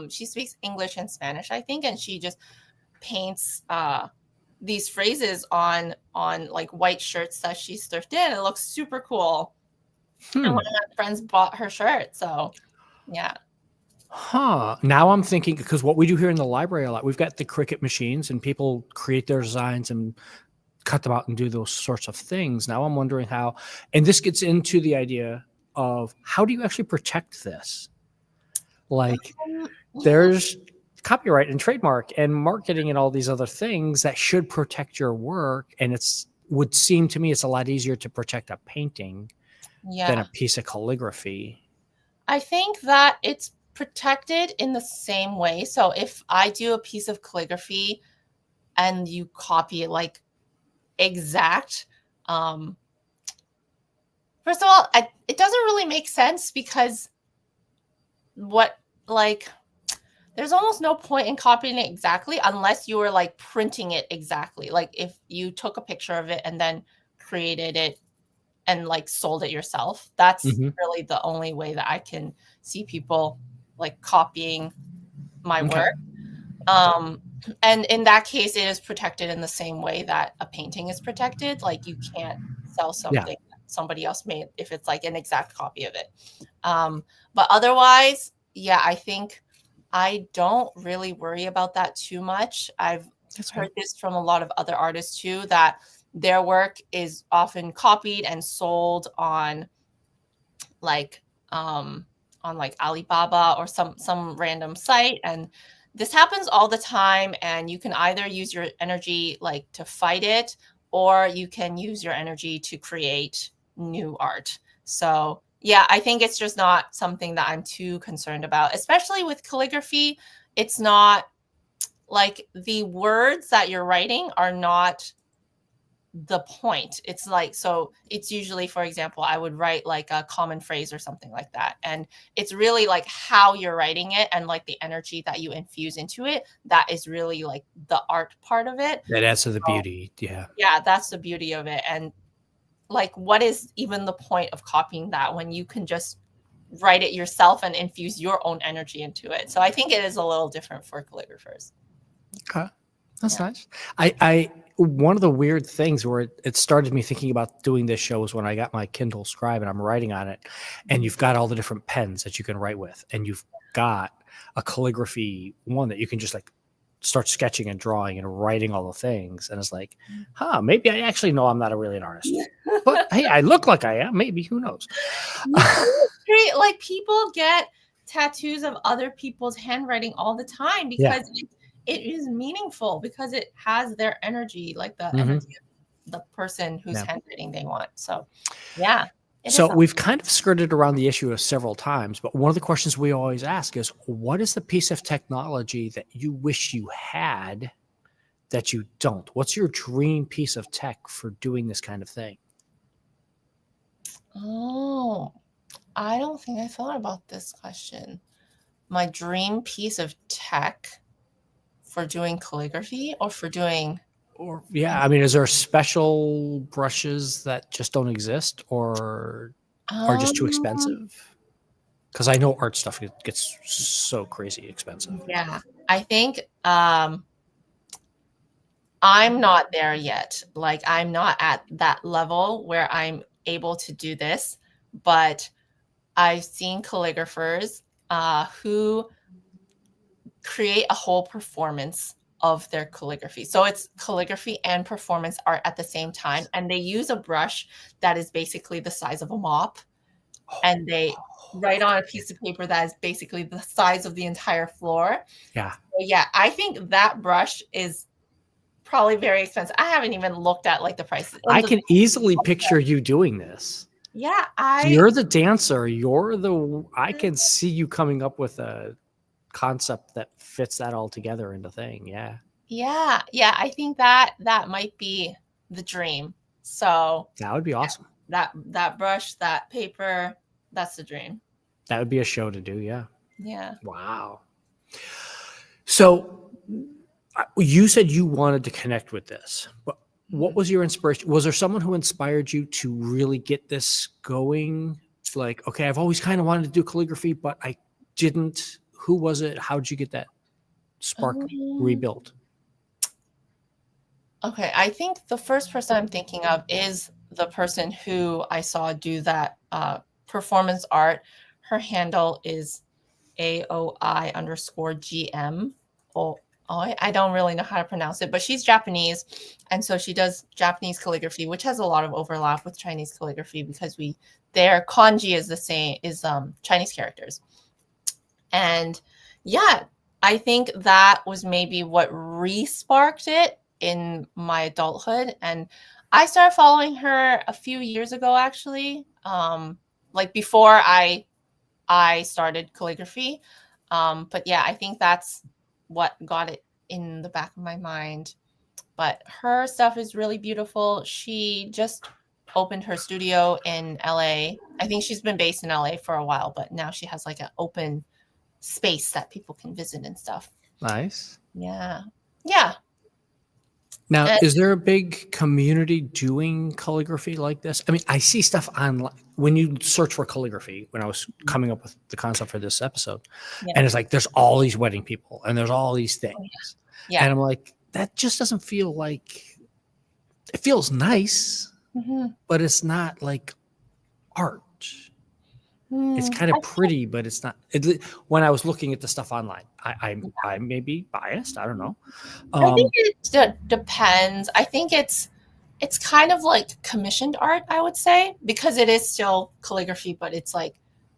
[SPEAKER 2] She speaks English and Spanish, I think, and she just paints these phrases on like white shirts that she's thrifted. And it looks super cool. And one of my friends bought her shirt. So yeah.
[SPEAKER 1] Now I'm thinking, because what we do here in the library a lot, we've got the Cricut machines and people create their designs and cut them out and do those sorts of things. Now I'm wondering how, and this gets into the idea of how do you actually protect this? Like there's copyright and trademark and marketing and all these other things that should protect your work. And would seem to me it's a lot easier to protect a painting than a piece of calligraphy.
[SPEAKER 2] I think that it's protected in the same way. So if I do a piece of calligraphy and you copy it like exact, first of all, it doesn't really make sense, because there's almost no point in copying it exactly unless you were like printing it exactly. Like if you took a picture of it and then created it and like sold it yourself, that's really the only way that I can see people like copying my work. And in that case, it is protected in the same way that a painting is protected. Like you can't sell something that somebody else made if it's like an exact copy of it. But otherwise, yeah, I think I don't really worry about that too much. I've heard this from a lot of other artists too, that their work is often copied and sold on like Alibaba or some random site. And this happens all the time. And you can either use your energy like to fight it, or you can use your energy to create new art. So yeah, I think it's just not something that I'm too concerned about, especially with calligraphy. It's not like the words that you're writing are not the point. It's like, so it's usually, for example, I would write like a common phrase or something like that. And it's really like how you're writing it and like the energy that you infuse into it. That is really like the art part of it.
[SPEAKER 1] That adds to the beauty. Yeah.
[SPEAKER 2] Yeah, that's the beauty of it. And like, what is even the point of copying that when you can just write it yourself and infuse your own energy into it? So I think it is a little different for calligraphers.
[SPEAKER 1] Okay. That's nice. I one of the weird things where it started me thinking about doing this show was when I got my Kindle Scribe and I'm writing on it, and you've got all the different pens that you can write with, and you've got a calligraphy one that you can just like start sketching and drawing and writing all the things. And it's like, maybe I actually know I'm not really an artist, but hey, I look like I am. Maybe, who knows?
[SPEAKER 2] Like people get tattoos of other people's handwriting all the time because it is meaningful, because it has their energy, like the energy of the person whose handwriting they want. So yeah.
[SPEAKER 1] So we've kind of skirted around the issue several times, but one of the questions we always ask is, what is the piece of technology that you wish you had that you don't? What's your dream piece of tech for doing this kind of thing?
[SPEAKER 2] Oh, I don't think I thought about this question. My dream piece of tech for doing calligraphy or for doing...
[SPEAKER 1] Or I mean, is there special brushes that just don't exist or are just too expensive? Because I know art stuff gets so crazy expensive.
[SPEAKER 2] Yeah, I think I'm not there yet. Like I'm not at that level where I'm able to do this, but I've seen calligraphers who create a whole performance of their calligraphy. So it's calligraphy and performance art at the same time. And they use a brush that is basically the size of a mop. And they write on a piece of paper that is basically the size of the entire floor.
[SPEAKER 1] Yeah.
[SPEAKER 2] So yeah, I think that brush is probably very expensive. I haven't even looked at like the prices.
[SPEAKER 1] I can easily picture you doing this.
[SPEAKER 2] Yeah,
[SPEAKER 1] You're the dancer. I can see you coming up with a concept that fits that all together into thing. Yeah.
[SPEAKER 2] Yeah. I think that might be the dream. So
[SPEAKER 1] that would be awesome.
[SPEAKER 2] That brush, that paper, that's the dream.
[SPEAKER 1] That would be a show to do. Yeah.
[SPEAKER 2] Yeah.
[SPEAKER 1] Wow. So you said you wanted to connect with this, but what was your inspiration? Was there someone who inspired you to really get this going? It's like, okay, I've always kind of wanted to do calligraphy, but I didn't. Who was it? How did you get that spark rebuilt?
[SPEAKER 2] Okay, I think the first person I'm thinking of is the person who I saw do that performance art. Her handle is AOI_GM. I don't really know how to pronounce it, but she's Japanese. And so she does Japanese calligraphy, which has a lot of overlap with Chinese calligraphy because their kanji is the same, is Chinese characters. And yeah, I think that was maybe what re-sparked it in my adulthood. And I started following her a few years ago, actually, like before I started calligraphy. But yeah, I think that's what got it in the back of my mind. But her stuff is really beautiful. She just opened her studio in LA. I think she's been based in LA for a while, but now she has like an open space that people can visit and stuff.
[SPEAKER 1] Nice.
[SPEAKER 2] Yeah.
[SPEAKER 1] Now, is there a big community doing calligraphy like this? I mean, I see stuff online when you search for calligraphy, when I was coming up with the concept for this episode, and it's like, there's all these wedding people and there's all these things. And I'm like, that just doesn't feel like, it feels nice, but it's not like art. It's kind of pretty, but it's not. When I was looking at the stuff online, I may be biased. I don't know.
[SPEAKER 2] I think it depends. I think it's kind of like commissioned art, I would say, because it is still calligraphy, but it's like,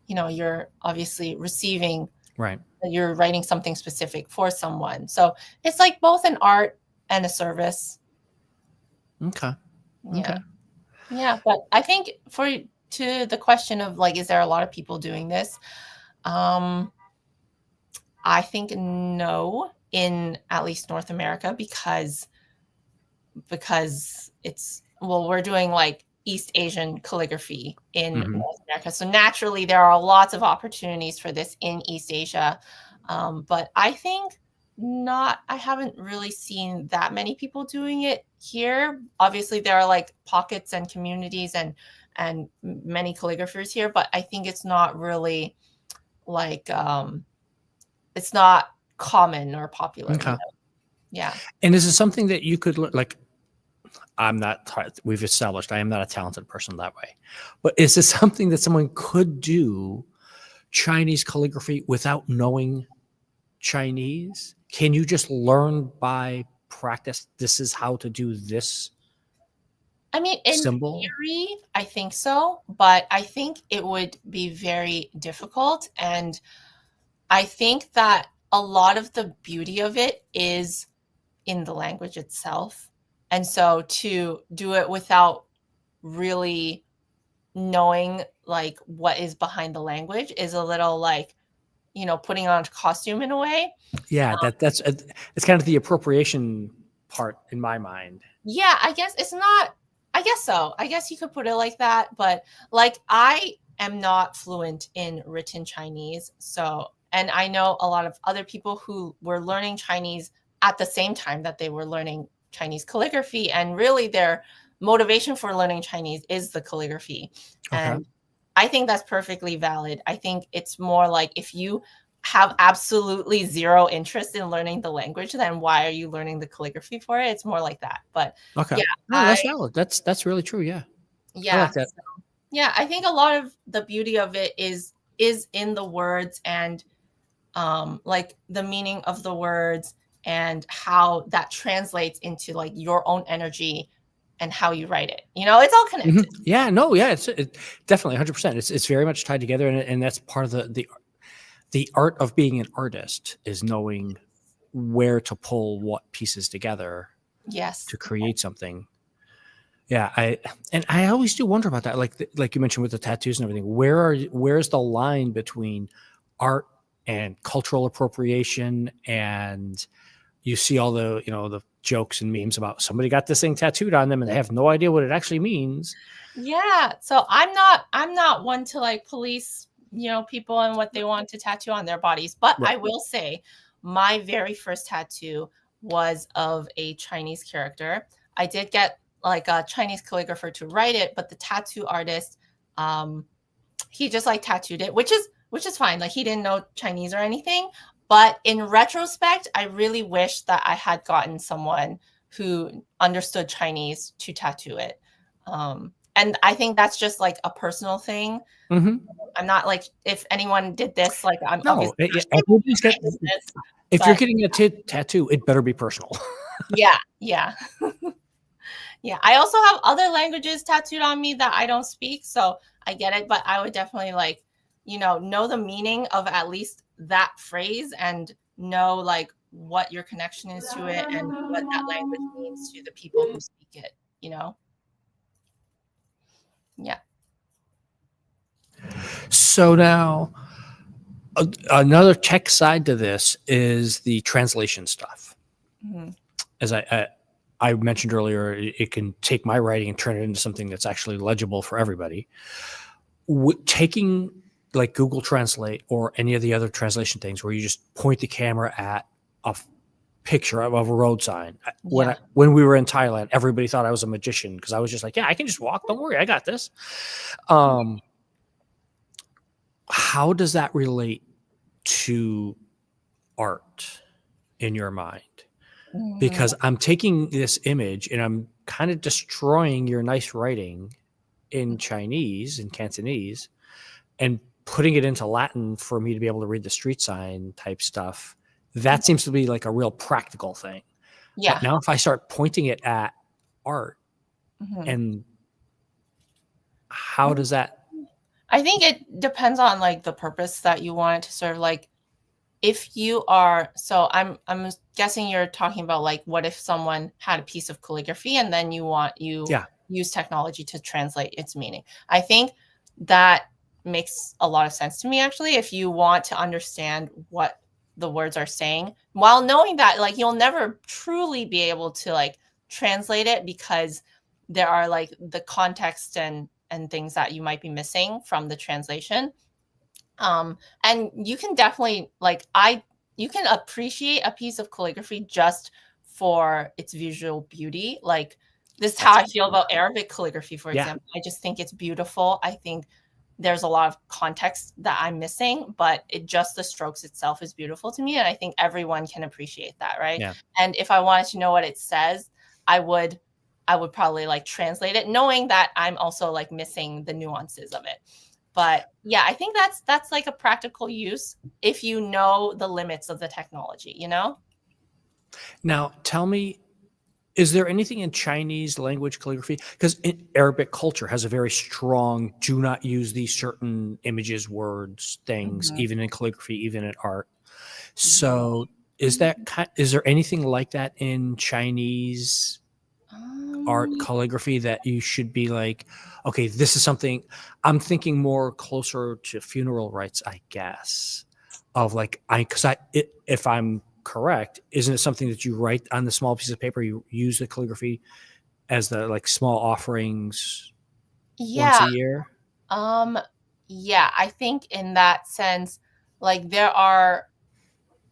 [SPEAKER 2] you're obviously receiving,
[SPEAKER 1] right?
[SPEAKER 2] You're writing something specific for someone. So it's like both an art and a service.
[SPEAKER 1] Okay.
[SPEAKER 2] Yeah. But I think to the question of like, is there a lot of people doing this? I think no, in at least North America, because it's, we're doing like East Asian calligraphy in North America. So naturally there are lots of opportunities for this in East Asia. But I think I haven't really seen that many people doing it here. Obviously there are like pockets and communities and many calligraphers here, but I think it's not really like, it's not common or popular.
[SPEAKER 1] Okay.
[SPEAKER 2] Yeah.
[SPEAKER 1] And is it something that you could like, we've established I am not a talented person that way, but is this something that someone could do Chinese calligraphy without knowing Chinese? Can you just learn by practice? This is how to do this.
[SPEAKER 2] I mean, in theory, I think so, but I think it would be very difficult. And I think that a lot of the beauty of it is in the language itself. And so to do it without really knowing like what is behind the language is a little like, putting on a costume in a way.
[SPEAKER 1] Yeah, it's kind of the appropriation part in my mind.
[SPEAKER 2] Yeah, I guess it's not. I guess so. I guess you could put it like that. But like, I am not fluent in written Chinese. So, and I know a lot of other people who were learning Chinese at the same time that they were learning Chinese calligraphy. And really their motivation for learning Chinese is the calligraphy. Okay. And I think that's perfectly valid. I think it's more like if you have absolutely zero interest in learning the language, then why are you learning the calligraphy for it? It's more like that. But
[SPEAKER 1] okay, yeah, no, that's valid. That's really true. Yeah. I
[SPEAKER 2] Yeah.
[SPEAKER 1] like that.
[SPEAKER 2] Yeah, I think a lot of the beauty of it is in the words and like the meaning of the words and how that translates into like your own energy and how you write it. You know, it's all connected.
[SPEAKER 1] Yeah, no, yeah, it's definitely 100%. It's very much tied together, and that's part of the art of being an artist is knowing where to pull what pieces together
[SPEAKER 2] Yes.
[SPEAKER 1] to create something. Yeah, I always do wonder about that. Like you mentioned with the tattoos and everything, where's the line between art and cultural appropriation? And you see all the jokes and memes about somebody got this thing tattooed on them and they have no idea what it actually means.
[SPEAKER 2] Yeah. So I'm not one to like police, people and what they want to tattoo on their bodies, but
[SPEAKER 1] Right.
[SPEAKER 2] I will say my very first tattoo was of a Chinese character. I did get like a Chinese calligrapher to write it, but the tattoo artist, um, he just like tattooed it, which is fine. Like he didn't know Chinese or anything. But in retrospect, I really wish that I had gotten someone who understood Chinese to tattoo it. And I think that's just like a personal thing.
[SPEAKER 1] Hmm.
[SPEAKER 2] I'm not like if anyone did this, like I'm
[SPEAKER 1] No,
[SPEAKER 2] obviously
[SPEAKER 1] yeah,
[SPEAKER 2] not
[SPEAKER 1] everybody's got.
[SPEAKER 2] my business.
[SPEAKER 1] If you're
[SPEAKER 2] But
[SPEAKER 1] getting a tattoo, it better be personal.
[SPEAKER 2] yeah, yeah. Yeah. I also have other languages tattooed on me that I don't speak, so I get it, but I would definitely like, know the meaning of at least that phrase and know like what your connection is to it and what that language means to the people who speak it, you know? Yeah.
[SPEAKER 1] So now, another tech side to this is the translation stuff.
[SPEAKER 2] Hmm.
[SPEAKER 1] As I mentioned earlier, it can take my writing and turn it into something that's actually legible for everybody. Taking like Google Translate or any of the other translation things where you just point the camera at a picture of a road sign.
[SPEAKER 2] Yeah.
[SPEAKER 1] When we were in Thailand, everybody thought I was a magician because I was just like, yeah, I can just walk. Don't worry, I got this. How does that relate to art in your mind?
[SPEAKER 2] Mhm.
[SPEAKER 1] Because I'm taking this image and I'm kind of destroying your nice writing in Chinese and Cantonese and putting it into Latin for me to be able to read the street sign type stuff. That seems to be like a real practical thing. But
[SPEAKER 2] Yeah.
[SPEAKER 1] now if I start pointing it at art,
[SPEAKER 2] Mhm.
[SPEAKER 1] and how does that?
[SPEAKER 2] I think it depends on like the purpose that you want it to serve. Like if you are, so I'm guessing you're talking about like what if someone had a piece of calligraphy and then you
[SPEAKER 1] Yeah.
[SPEAKER 2] use technology to translate its meaning. I think that makes a lot of sense to me actually if you want to understand what the words are saying while knowing that like you'll never truly be able to like translate it because there are like the context and things that you might be missing from the translation. And you can definitely like you can appreciate a piece of calligraphy just for its visual beauty. Like this is how
[SPEAKER 1] That's
[SPEAKER 2] I feel about Arabic calligraphy, for
[SPEAKER 1] yeah.
[SPEAKER 2] example. I just think it's beautiful. I think there's a lot of context that I'm missing, but it just the strokes itself is beautiful to me. And I think everyone can appreciate that, right?
[SPEAKER 1] Yeah.
[SPEAKER 2] And if I wanted to know what it says, I would I would probably like translate it, knowing that I'm also like missing the nuances of it. But yeah, I think that's like a practical use if you know the limits of the technology, you know?
[SPEAKER 1] Now tell me, is there anything in Chinese language calligraphy? Because Arabic culture has a very strong do not use these certain images, words, things,
[SPEAKER 2] Mhm.
[SPEAKER 1] even in calligraphy, even in art.
[SPEAKER 2] Yeah.
[SPEAKER 1] So is there anything like that in Chinese art
[SPEAKER 2] Um,
[SPEAKER 1] calligraphy that you should be like, okay, this is something I'm thinking more closer to funeral rites, I guess, of like if I'm correct, isn't it something that you write on the small piece of paper? You use the calligraphy as the like small offerings once
[SPEAKER 2] yeah.
[SPEAKER 1] a year.
[SPEAKER 2] Um, yeah, I think in that sense, like there are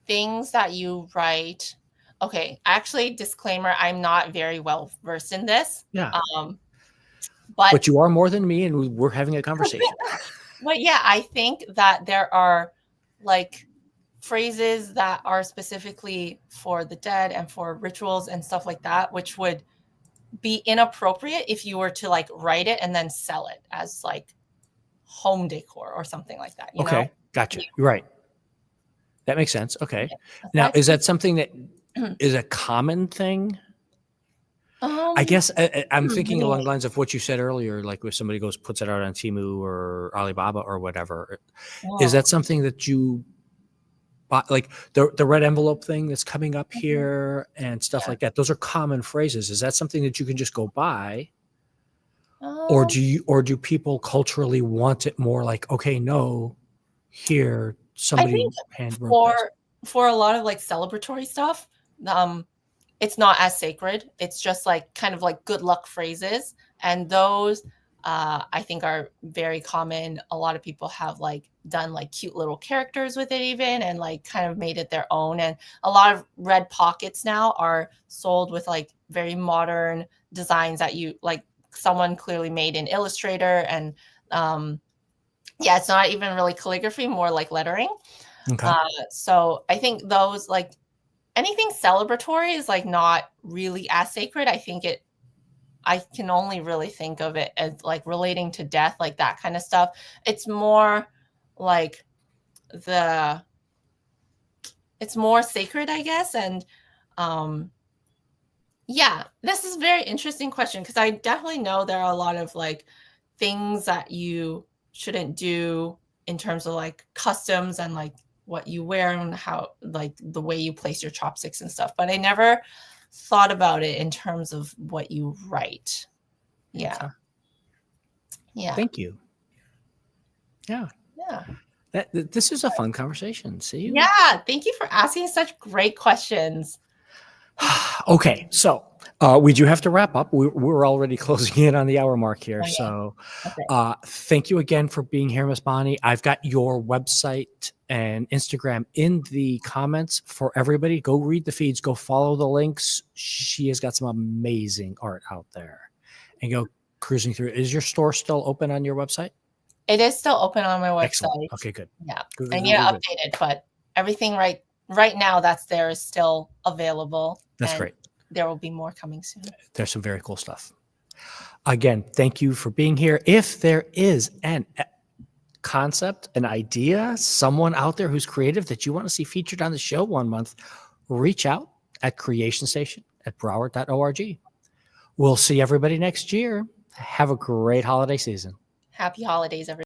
[SPEAKER 2] things that you write. Okay, actually, disclaimer, I'm not very well versed in this.
[SPEAKER 1] Yeah,
[SPEAKER 2] Um, but
[SPEAKER 1] but you are more than me, and we're having a conversation.
[SPEAKER 2] but yeah, I think that there are like phrases that are specifically for the dead and for rituals and stuff like that, which would be inappropriate if you were to like write it and then sell it as like home decor or something like that, you know?
[SPEAKER 1] Okay, gotcha.
[SPEAKER 2] Yeah.
[SPEAKER 1] You're right. That makes sense. Okay.
[SPEAKER 2] Yeah.
[SPEAKER 1] Now,
[SPEAKER 2] Aside
[SPEAKER 1] is
[SPEAKER 2] from-
[SPEAKER 1] that something that is a common thing? I
[SPEAKER 2] Um,
[SPEAKER 1] guess I'm
[SPEAKER 2] what
[SPEAKER 1] thinking
[SPEAKER 2] do you
[SPEAKER 1] along
[SPEAKER 2] mean?
[SPEAKER 1] the lines of what you said earlier, like if somebody goes puts it out on Temu or Alibaba or whatever. Is
[SPEAKER 2] Oh,
[SPEAKER 1] that something that you buy, like the red envelope thing that's coming up
[SPEAKER 2] mhm.
[SPEAKER 1] here and stuff
[SPEAKER 2] Yeah.
[SPEAKER 1] like that? Those are common phrases. Is that something that you can just go buy, or
[SPEAKER 2] Um,
[SPEAKER 1] do people culturally want it more like, okay, no, here
[SPEAKER 2] I
[SPEAKER 1] somebody
[SPEAKER 2] think
[SPEAKER 1] hand wrote this?
[SPEAKER 2] for a lot of like celebratory stuff, um, it's not as sacred. It's just like kind of like good luck phrases. And those I think are very common. A lot of people have like done like cute little characters with it even and like kind of made it their own. And a lot of red pockets now are sold with like very modern designs that you like someone clearly made in Illustrator. And yeah, it's not even really calligraphy, more like lettering.
[SPEAKER 1] Okay.
[SPEAKER 2] So I think those like anything celebratory is like not really as sacred. I can only really think of it as like relating to death, like that kind of stuff. It's more like the it's more sacred, I guess. And um yeah, this is a very interesting question because I definitely know there are a lot of like things that you shouldn't do in terms of like customs and like what you wear and how like the way you place your chopsticks and stuff. But I never thought about it in terms of what you write. Yeah.
[SPEAKER 1] Okay.
[SPEAKER 2] Yeah.
[SPEAKER 1] Thank you. Yeah.
[SPEAKER 2] Yeah.
[SPEAKER 1] This is a fun conversation. See?
[SPEAKER 2] Yeah. Thank you for asking such great questions.
[SPEAKER 1] Okay, so we do have to wrap up. We're already closing in on the hour mark here.
[SPEAKER 2] Oh, yeah.
[SPEAKER 1] So
[SPEAKER 2] Okay.
[SPEAKER 1] thank you again for being here, Miss Bonnie. I've got your website and Instagram in the comments for everybody. Go read the feeds, go follow the links. She has got some amazing art out there. And go cruising through. Is your store still open on your website?
[SPEAKER 2] It is still open on my
[SPEAKER 1] Excellent.
[SPEAKER 2] website.
[SPEAKER 1] Okay, good.
[SPEAKER 2] Yeah.
[SPEAKER 1] Good,
[SPEAKER 2] I
[SPEAKER 1] good,
[SPEAKER 2] need
[SPEAKER 1] good,
[SPEAKER 2] to
[SPEAKER 1] good, good.
[SPEAKER 2] update it, but everything right now that's there is still available.
[SPEAKER 1] That's
[SPEAKER 2] and
[SPEAKER 1] great.
[SPEAKER 2] there will be more coming soon.
[SPEAKER 1] There's some very cool stuff. Again, thank you for being here. If there is an concept, an idea, someone out there who's creative that you want to see featured on the show one month, reach out at creationstation@broward.org. We'll see everybody next year. Have a great holiday season.
[SPEAKER 2] Happy holidays, everyone.